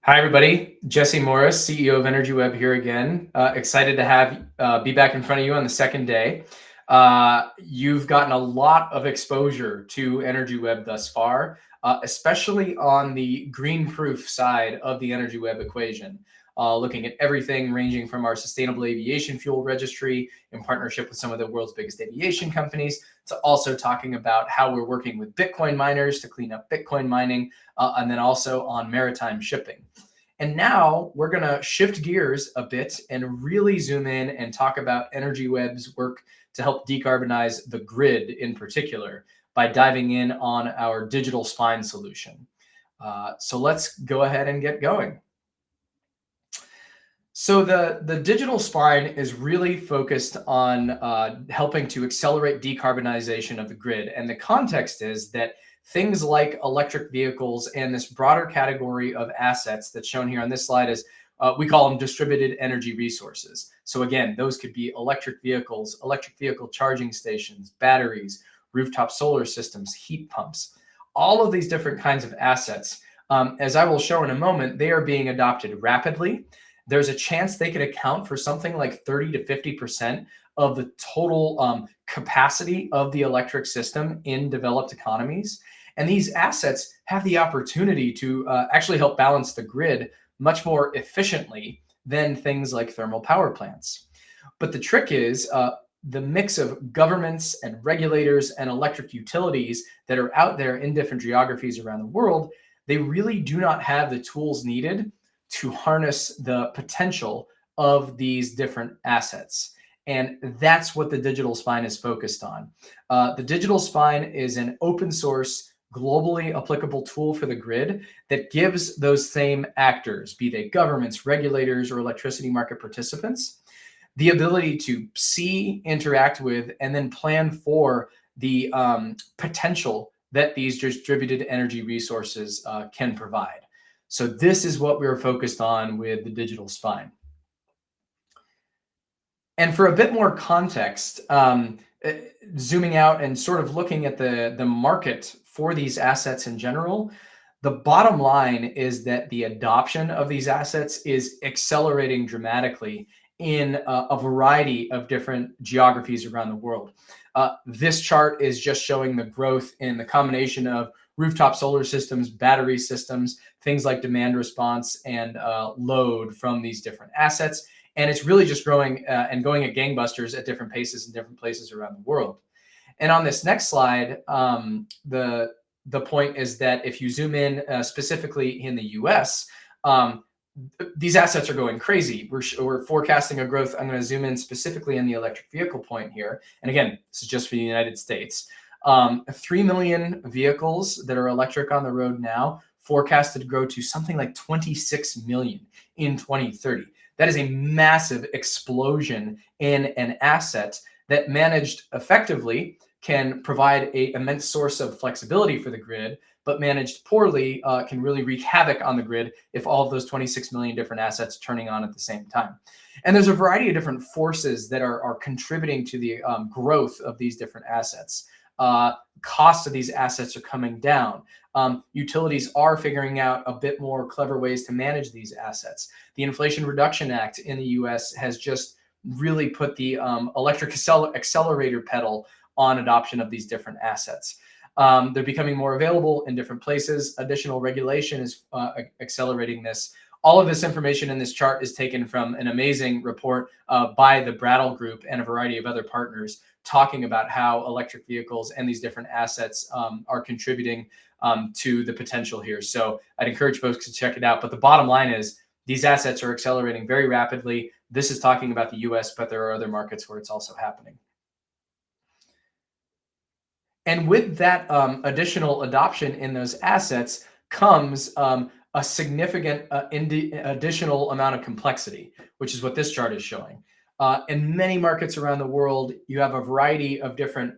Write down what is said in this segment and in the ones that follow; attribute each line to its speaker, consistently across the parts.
Speaker 1: Hi, everybody. Jesse Morris, CEO of Energy Web here again. Excited to have be back in front of you on the second day. You've gotten a lot of exposure to Energy Web thus far, especially on the green proof side of the Energy Web equation. Looking at everything ranging from our sustainable aviation fuel registry in partnership with some of the world's biggest aviation companies, to also talking about how we're working with Bitcoin miners to clean up Bitcoin mining, and then also on maritime shipping. And now we're going to shift gears a bit and really zoom in and talk about Energy Web's work to help decarbonize the grid in particular by diving in on our digital spine solution. So let's go ahead and get going. So the digital spine is really focused on helping to accelerate decarbonization of the grid. And the context is that things like electric vehicles and this broader category of assets that's shown here on this slide is we call them distributed energy resources. So again, those could be electric vehicles, electric vehicle charging stations, batteries, rooftop solar systems, heat pumps, all of these different kinds of assets. As I will show in a moment, they are being adopted rapidly. There's a chance they could account for something like 30 to 50% of the total capacity of the electric system in developed economies. And these assets have the opportunity to actually help balance the grid much more efficiently than things like thermal power plants. But the trick is the mix of governments and regulators and electric utilities that are out there in different geographies around the world, they really do not have the tools needed to harness the potential of these different assets. And that's what the digital spine is focused on. The digital spine is an open source, globally applicable tool for the grid that gives those same actors, be they governments, regulators, or electricity market participants, the ability to see, interact with, and then plan for the potential that these distributed energy resources can provide. So this is what we're focused on with the digital spine. And for a bit more context, zooming out and sort of looking at the market for these assets in general, the bottom line is that the adoption of these assets is accelerating dramatically in a variety of different geographies around the world. This chart is just showing the growth in the combination of rooftop solar systems, battery systems, things like demand response and load from these different assets. And it's really just growing and going at gangbusters at different paces in different places around the world. And on this next slide, the point is that if you zoom in specifically in the US, these assets are going crazy. We're forecasting a growth. I'm going to zoom in specifically in the electric vehicle point here. And again, this is just for the United States. 3 million vehicles that are electric on the road now, forecasted to grow to something like 26 million in 2030. That is a massive explosion in an asset that, managed effectively, can provide an immense source of flexibility for the grid, but managed poorly can really wreak havoc on the grid if all of those 26 million different assets are turning on at the same time. And there's a variety of different forces that are contributing to the growth of these different assets. Costs of these assets are coming down. Utilities are figuring out a bit more clever ways to manage these assets. The Inflation Reduction Act in the US has just really put the electric accelerator pedal on adoption of these different assets. They're becoming more available in different places. Additional regulation is accelerating this. All of this information in this chart is taken from an amazing report by the Brattle Group and a variety of other partners, talking about how electric vehicles and these different assets are contributing to the potential here. So I'd encourage folks to check it out. But the bottom line is these assets are accelerating very rapidly. This is talking about the US, but there are other markets where it's also happening. And with that additional adoption in those assets comes a significant additional amount of complexity, which is what this chart is showing. In many markets around the world, you have a variety of different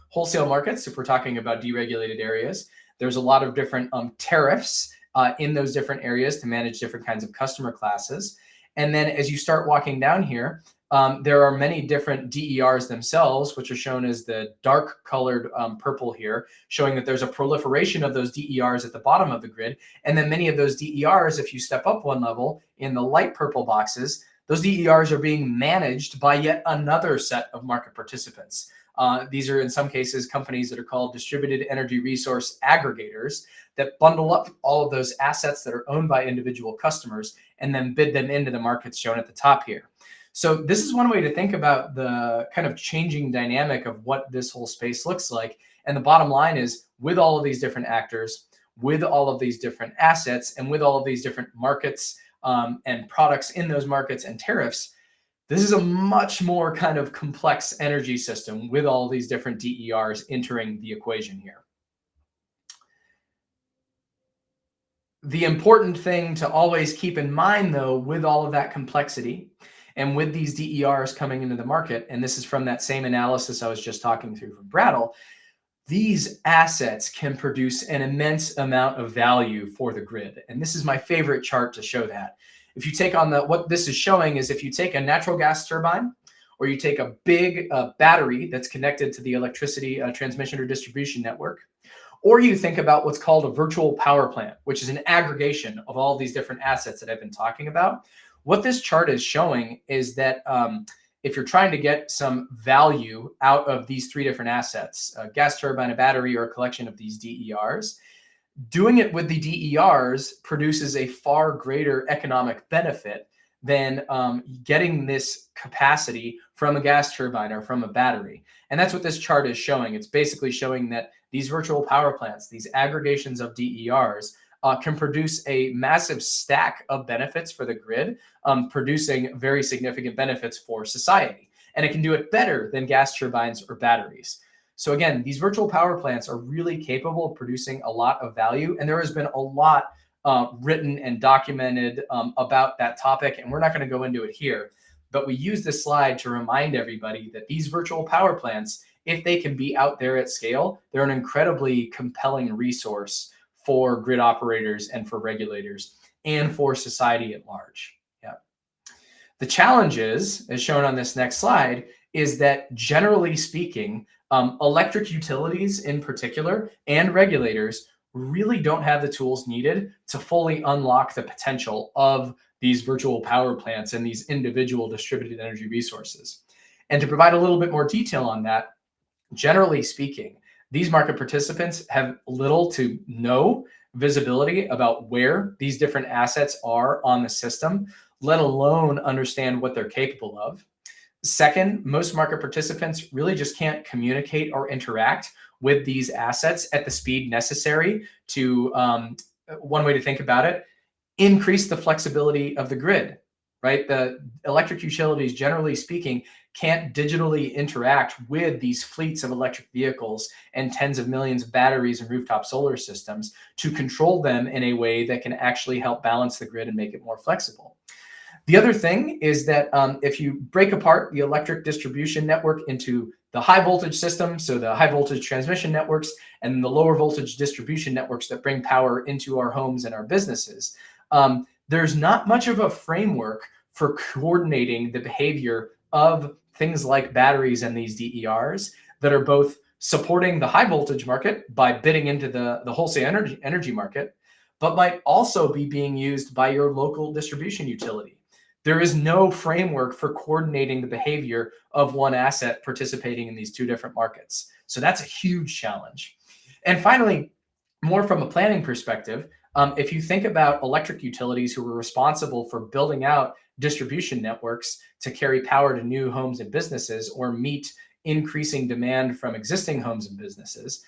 Speaker 1: wholesale markets. If we're talking about deregulated areas, there's a lot of different tariffs in those different areas to manage different kinds of customer classes. And then as you start walking down here, There are many different DERs themselves, which are shown as the dark colored purple here, showing that there's a proliferation of those DERs at the bottom of the grid. And then many of those DERs, if you step up one level in the light purple boxes, those DERs are being managed by yet another set of market participants. These are in some cases companies that are called distributed energy resource aggregators that bundle up all of those assets that are owned by individual customers and then bid them into the markets shown at the top here. So this is one way to think about the kind of changing dynamic of what this whole space looks like. And the bottom line is, with all of these different actors, with all of these different assets, and with all of these different markets and products in those markets and tariffs, this is a much more kind of complex energy system with all these different DERs entering the equation here. The important thing to always keep in mind, though, with all of that complexity and with these DERs coming into the market, and this is from that same analysis I was just talking through from Brattle, these assets can produce an immense amount of value for the grid. And this is my favorite chart to show that. If you take on what this is showing is if you take a natural gas turbine, or you take a big battery that's connected to the electricity transmission or distribution network, or you think about what's called a virtual power plant, which is an aggregation of all these different assets that I've been talking about. What this chart is showing is that if you're trying to get some value out of these three different assets, a gas turbine, a battery, or a collection of these DERs, doing it with the DERs produces a far greater economic benefit than getting this capacity from a gas turbine or from a battery. And that's what this chart is showing. It's basically showing that these virtual power plants, these aggregations of DERs, can produce a massive stack of benefits for the grid, producing very significant benefits for society. And it can do it better than gas turbines or batteries. So again, these virtual power plants are really capable of producing a lot of value. And there has been a lot written and documented about that topic. And we're not going to go into it here. But we use this slide to remind everybody that these virtual power plants, if they can be out there at scale, they're an incredibly compelling resource for grid operators and for regulators and for society at large. Yeah. The challenge is, as shown on this next slide, is that generally speaking, electric utilities in particular and regulators really don't have the tools needed to fully unlock the potential of these virtual power plants and these individual distributed energy resources. And to provide a little bit more detail on that, generally speaking, these market participants have little to no visibility about where these different assets are on the system, let alone understand what they're capable of. Second, most market participants really just can't communicate or interact with these assets at the speed necessary to, one way to think about it, increase the flexibility of the grid, right? The electric utilities, generally speaking, can't digitally interact with these fleets of electric vehicles and tens of millions of batteries and rooftop solar systems to control them in a way that can actually help balance the grid and make it more flexible. The other thing is that if you break apart the electric distribution network into the high voltage system, so the high voltage transmission networks, and the lower voltage distribution networks that bring power into our homes and our businesses, there's not much of a framework for coordinating the behavior of things like batteries and these DERs that are both supporting the high voltage market by bidding into the wholesale energy market, but might also be being used by your local distribution utility. There is no framework for coordinating the behavior of one asset participating in these two different markets. So that's a huge challenge. And finally, more from a planning perspective, if you think about electric utilities who are responsible for building out distribution networks to carry power to new homes and businesses or meet increasing demand from existing homes and businesses,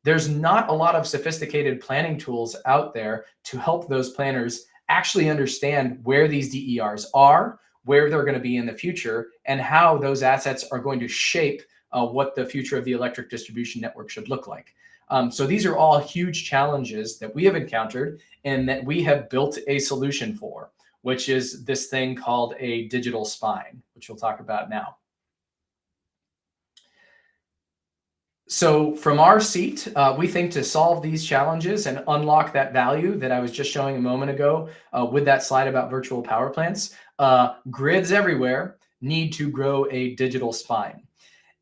Speaker 1: there's not a lot of sophisticated planning tools out there to help those planners actually understand where these DERs are, where they're going to be in the future, and how those assets are going to shape what the future of the electric distribution network should look like. So these are all huge challenges that we have encountered and that we have built a solution for, which is this thing called a digital spine, which we'll talk about now. So from our seat, we think to solve these challenges and unlock that value that I was just showing a moment ago with that slide about virtual power plants, grids everywhere need to grow a digital spine.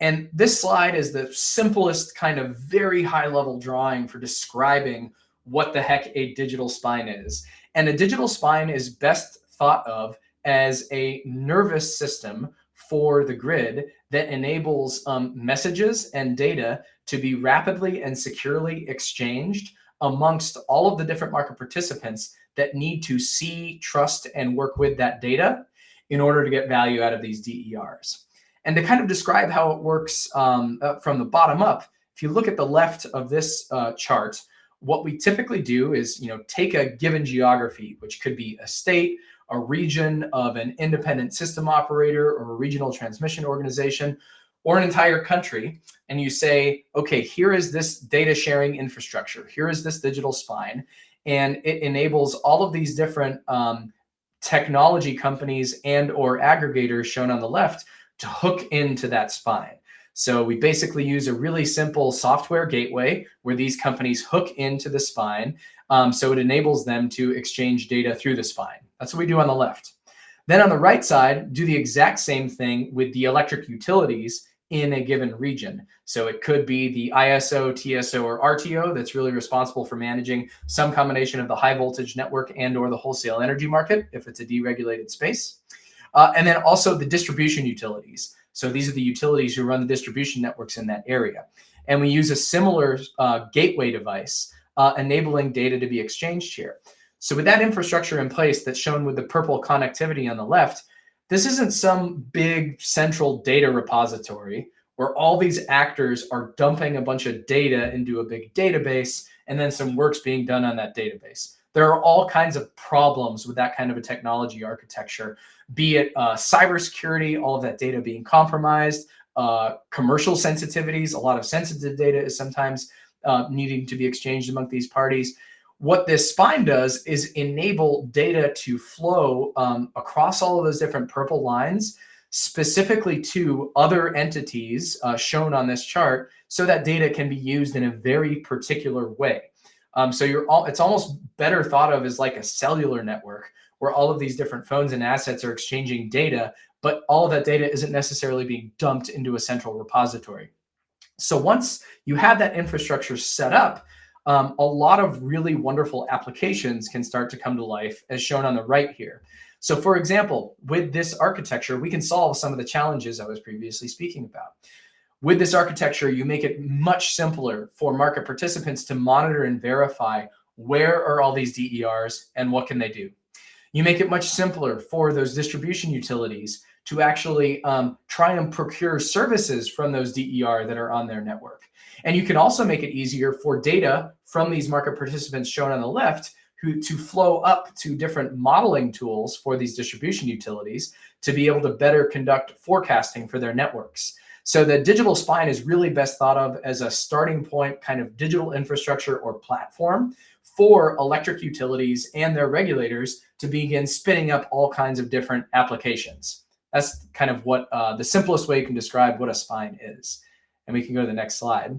Speaker 1: And this slide is the simplest kind of very high level drawing for describing what the heck a digital spine is. And a digital spine is best thought of as a nervous system for the grid that enables messages and data to be rapidly and securely exchanged amongst all of the different market participants that need to see, trust, and work with that data in order to get value out of these DERs. And to kind of describe how it works from the bottom up, if you look at the left of this chart, what we typically do is, take a given geography, which could be a state, a region of an independent system operator or a regional transmission organization, or an entire country, and you say, okay, here is this data sharing infrastructure. Here is this digital spine, and it enables all of these different technology companies and or aggregators shown on the left to hook into that spine. So we basically use a really simple software gateway where these companies hook into the spine. So it enables them to exchange data through the spine. That's what we do on the left. Then on the right side, do the exact same thing with the electric utilities in a given region. So it could be the ISO, TSO, or RTO that's really responsible for managing some combination of the high voltage network and or the wholesale energy market if it's a deregulated space. And then also the distribution utilities. So these are the utilities who run the distribution networks in that area. And we use a similar gateway device enabling data to be exchanged here. So with that infrastructure in place that's shown with the purple connectivity on the left, this isn't some big central data repository where all these actors are dumping a bunch of data into a big database and then some work's being done on that database. There are all kinds of problems with that kind of a technology architecture, be it cybersecurity, all of that data being compromised, commercial sensitivities. A lot of sensitive data is sometimes needing to be exchanged among these parties. What this spine does is enable data to flow across all of those different purple lines, specifically to other entities shown on this chart, so that data can be used in a very particular way. So it's almost better thought of as like a cellular network where all of these different phones and assets are exchanging data, but all of that data isn't necessarily being dumped into a central repository. So once you have that infrastructure set up, a lot of really wonderful applications can start to come to life, as shown on the right here. So for example, with this architecture, we can solve some of the challenges I was previously speaking about. With this architecture, you make it much simpler for market participants to monitor and verify where are all these DERs and what can they do. You make it much simpler for those distribution utilities to actually try and procure services from those DER that are on their network. And you can also make it easier for data from these market participants shown on the left to flow up to different modeling tools for these distribution utilities to be able to better conduct forecasting for their networks. So the digital spine is really best thought of as a starting point kind of digital infrastructure or platform for electric utilities and their regulators to begin spinning up all kinds of different applications. That's kind of what the simplest way you can describe what a spine is. And we can go to the next slide.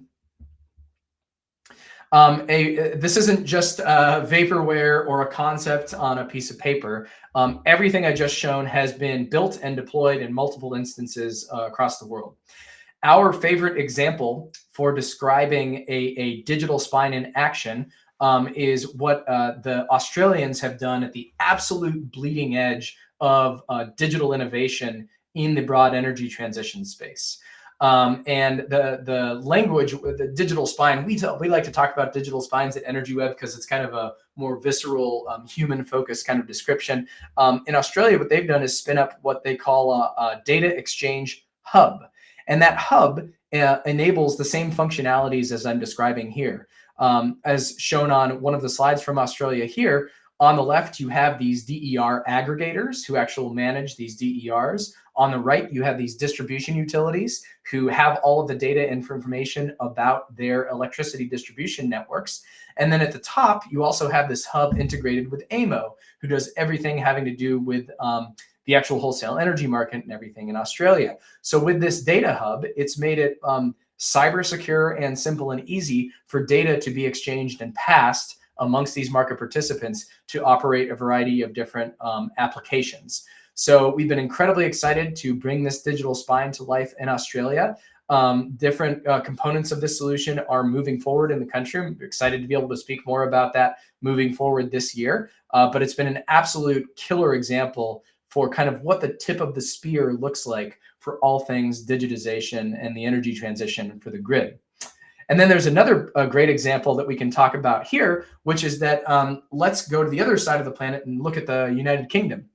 Speaker 1: This isn't just vaporware or a concept on a piece of paper. Everything I just shown has been built and deployed in multiple instances across the world. Our favorite example for describing a digital spine in action is what the Australians have done at the absolute bleeding edge of digital innovation in the broad energy transition space. And the language, the digital spine, we like to talk about digital spines at EnergyWeb because it's kind of a more visceral, human-focused kind of description. In Australia, what they've done is spin up what they call a data exchange hub. And that hub enables the same functionalities as I'm describing here. As shown on one of the slides from Australia here, on the left, you have these DER aggregators who actually manage these DERs. On the right, you have these distribution utilities who have all of the data and information about their electricity distribution networks. And then at the top, you also have this hub integrated with AEMO, who does everything having to do with the actual wholesale energy market and everything in Australia. So with this data hub, it's made it cyber secure and simple and easy for data to be exchanged and passed amongst these market participants to operate a variety of different applications. So we've been incredibly excited to bring this digital spine to life in Australia. Different components of this solution are moving forward in the country. I'm excited to be able to speak more about that moving forward this year. But it's been an absolute killer example for kind of what the tip of the spear looks like for all things digitization and the energy transition for the grid. And then there's another great example that we can talk about here, which is that let's go to the other side of the planet and look at the United Kingdom.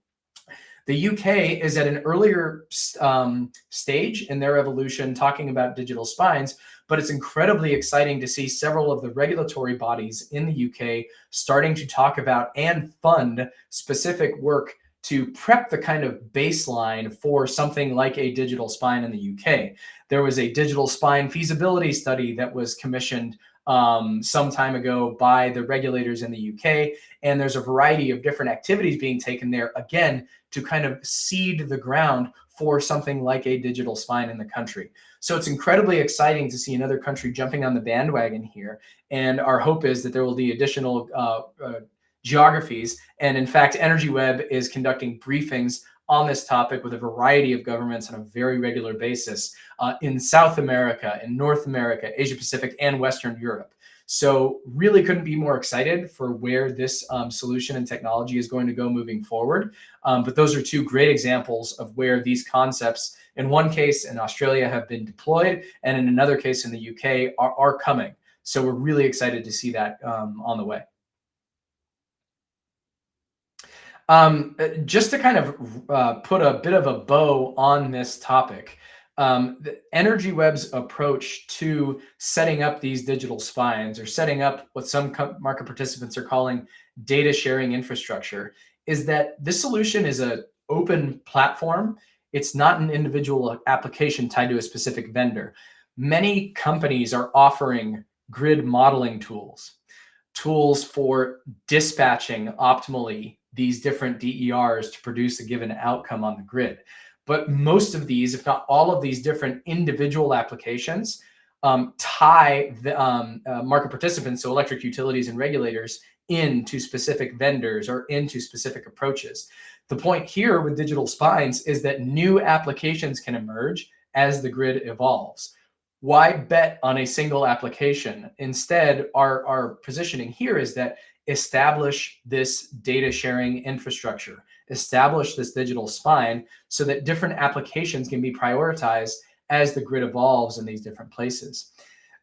Speaker 1: The UK is at an earlier stage in their evolution talking about digital spines, but it's incredibly exciting to see several of the regulatory bodies in the UK starting to talk about and fund specific work to prep the kind of baseline for something like a digital spine in the UK. There was a digital spine feasibility study that was commissioned some time ago by the regulators in the UK, and there's a variety of different activities being taken there, again, to kind of seed the ground for something like a digital spine in the country. So it's incredibly exciting to see another country jumping on the bandwagon here. And our hope is that there will be additional geographies. And in fact, EnergyWeb is conducting briefings on this topic with a variety of governments on a very regular basis in South America, in North America, Asia Pacific, and Western Europe. So really couldn't be more excited for where this solution and technology is going to go moving forward. But those are two great examples of where these concepts, in one case in Australia, have been deployed, and in another case in the UK are coming. So we're really excited to see that on the way. Just to kind of put a bit of a bow on this topic, the EnergyWeb's approach to setting up these digital spines, or setting up what some market participants are calling data sharing infrastructure, is that this solution is an open platform. It's not an individual application tied to a specific vendor. Many companies are offering grid modeling tools for dispatching optimally these different DERs to produce a given outcome on the grid. But most of these, if not all of these different individual applications, tie the market participants, so electric utilities and regulators, into specific vendors or into specific approaches. The point here with digital spines is that new applications can emerge as the grid evolves. Why bet on a single application? Instead, our positioning here is that establish this data sharing infrastructure, establish this digital spine so that different applications can be prioritized as the grid evolves in these different places.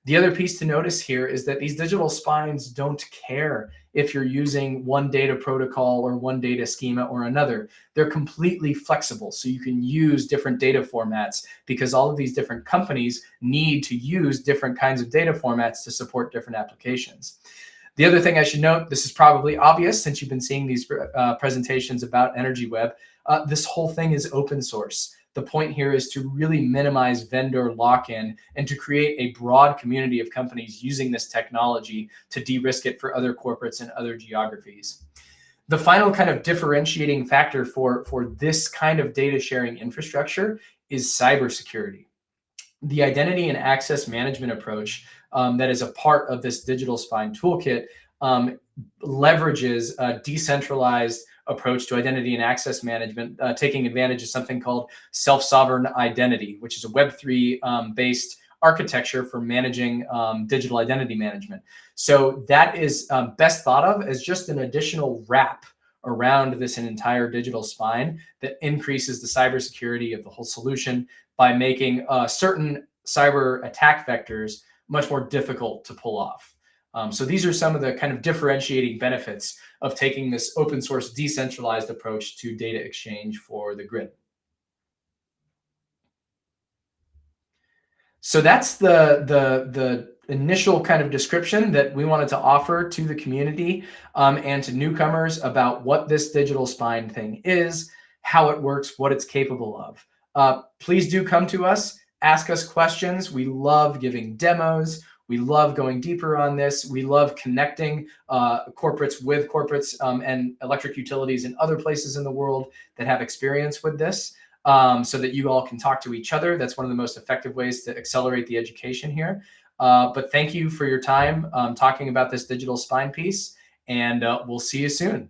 Speaker 1: The other piece to notice here is that these digital spines don't care if you're using one data protocol or one data schema or another. They're completely flexible, so you can use different data formats because all of these different companies need to use different kinds of data formats to support different applications. The other thing I should note, this is probably obvious since you've been seeing these presentations about EnergyWeb, this whole thing is open source. The point here is to really minimize vendor lock-in and to create a broad community of companies using this technology to de-risk it for other corporates and other geographies. The final kind of differentiating factor for this kind of data sharing infrastructure is cybersecurity. The identity and access management approach that is a part of this digital spine toolkit leverages a decentralized approach to identity and access management, taking advantage of something called self-sovereign identity, which is a Web3 based architecture for managing digital identity management. So that is best thought of as just an additional wrap around this entire digital spine that increases the cybersecurity of the whole solution by making certain cyber attack vectors much more difficult to pull off. So these are some of the kind of differentiating benefits of taking this open source decentralized approach to data exchange for the grid. So that's the initial kind of description that we wanted to offer to the community and to newcomers about what this digital spine thing is, how it works, what it's capable of. Please do come to us, ask us questions. We love giving demos. We love going deeper on this. We love connecting corporates with corporates and electric utilities in other places in the world that have experience with this so that you all can talk to each other. That's one of the most effective ways to accelerate the education here. But thank you for your time talking about this digital spine piece, and we'll see you soon.